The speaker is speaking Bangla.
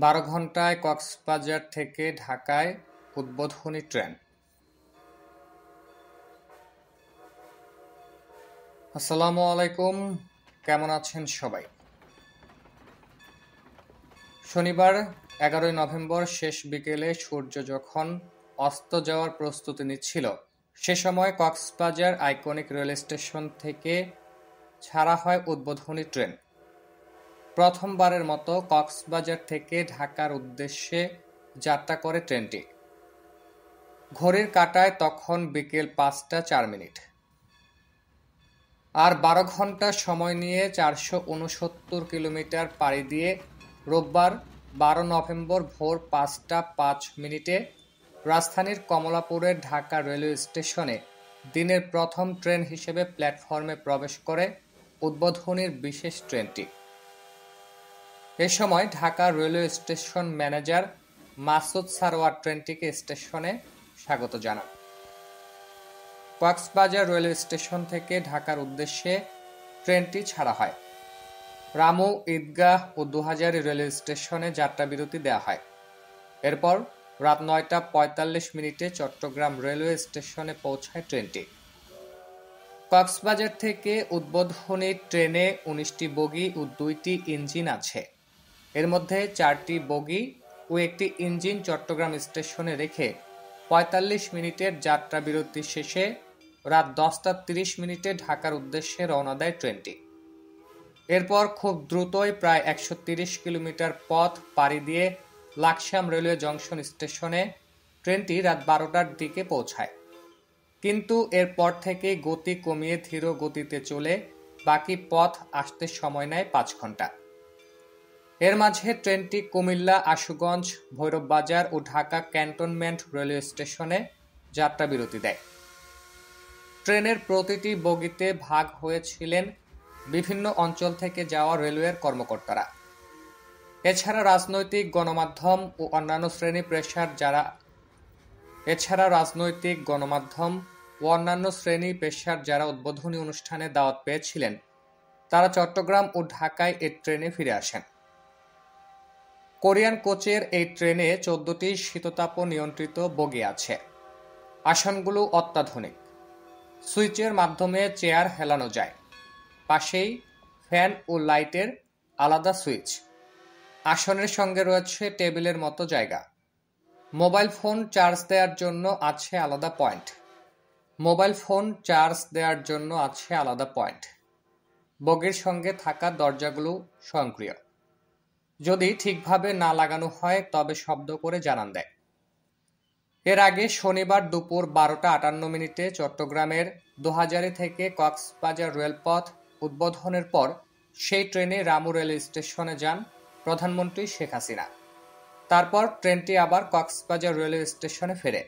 12 ঘণ্টায় কক্সবাজার থেকে ঢাকায় উদ্বোধনী ট্রেন। আসসালামু আলাইকুম, কেমন আছেন সবাই? শনিবার 11 নভেম্বর শেষ বিকেলে সূর্য যখন অস্ত যাওয়ার প্রস্তুতি নিচ্ছিল, সে সময় কক্সবাজার আইকনিক রেল স্টেশন থেকে ছাড়া হয় উদ্বোধনী ট্রেন। প্রথমবারের মতো কক্সবাজার থেকে ঢাকার উদ্দেশ্যে যাত্রা করে ট্রেনটি। ঘড়ির কাঁটায় তখন বিকেল 5টা 4 মিনিট। আর 12 ঘণ্টা সময় নিয়ে 469 কিলোমিটার পাড়ি দিয়ে রোববার 12 নভেম্বর ভোর 5টা 5 মিনিটে রাজধানীর কমলাপুরের ঢাকা রেলওয়ে স্টেশনে দিনের প্রথম ট্রেন হিসেবে প্ল্যাটফর্মে প্রবেশ করে উদ্বোধনীর বিশেষ ট্রেনটি। এ সময় Dhaka railway station manager Masud Sarwar ট্রেনটিকে স্টেশনে স্বাগত জানান। কক্সবাজার রেলওয়ে স্টেশন থেকে ঢাকার উদ্দেশ্যে ট্রেনটি ছাড়া হয়। রামু, ঈদগাহ ও দোহাজারী রেলওয়ে স্টেশনে যাত্রাবিরতি দেওয়া হয়। এরপর রাত 9টা 45 মিনিটে চট্টগ্রাম রেলওয়ে স্টেশনে পৌঁছায় ট্রেনটি। কক্সবাজার থেকে উদ্বোধনী ট্রেনে 19টি বগি ও 2টি ইঞ্জিন আছে। এর মধ্যে 4টি বগি ও একটি ইঞ্জিন চট্টগ্রাম স্টেশনে রেখে 45 মিনিটের যাত্রাবিরতি শেষে রাত 10টা 30 মিনিটে ঢাকার উদ্দেশ্যে রওনা দেয় ট্রেনটি। এরপর খুব দ্রুতই প্রায় 130 কিলোমিটার পথ পাড়ি দিয়ে লাকসাম রেলওয়ে জংশন স্টেশনে ট্রেনটি রাত 12টার দিকে পৌঁছায়। কিন্তু এরপর থেকে গতি কমিয়ে ধীর গতিতে চলে বাকি পথ আসতে সময় নেয় 5 ঘণ্টা। এর মাঝে ট্রেনটি কুমিল্লা, আশুগঞ্জ, ভৈরব বাজার ও ঢাকা ক্যান্টনমেন্ট রেলওয়ে স্টেশনে যাত্রাবিরতি দেয়। ট্রেনের প্রতিটি বগিতে ভাগ হয়েছিলেন বিভিন্ন অঞ্চল থেকে যাওয়া রেলওয়ের কর্মকর্তারা। এছাড়া রাজনৈতিক গণমাধ্যম ও অন্যান্য শ্রেণী পেশার যারা উদ্বোধনী অনুষ্ঠানে দাওয়াত পেয়েছিলেন, তারা চট্টগ্রাম ও ঢাকায় এই ট্রেনে ফিরে আসেন। কোরিয়ান কোচের এই ট্রেনে 14টি শীততাপ নিয়ন্ত্রিত বগি আছে। আসনগুলো অত্যাধুনিক। সুইচের মাধ্যমে চেয়ার হেলানো যায়। পাশেই ফ্যান ও লাইটের আলাদা সুইচ। আসনের সঙ্গে রয়েছে টেবিলের মতো জায়গা। মোবাইল ফোন চার্জ দেওয়ার জন্য আছে আলাদা পয়েন্ট। বগির সঙ্গে থাকা দরজাগুলো স্বয়ংক্রিয়। যদি ঠিকভাবে না লাগানো হয় তবে শব্দ করে জানান দেয়। এর আগে শনিবার দুপুর 12টা 58 মিনিটে চট্টগ্রামের দোহাজারী থেকে কক্সবাজার রেলপথ উদ্বোধনের পর সেই ট্রেনে রামু রেল স্টেশনে যান প্রধানমন্ত্রী শেখ হাসিনা। তারপর ট্রেনটি আবার কক্সবাজার রেলওয়ে স্টেশনে ফেরে।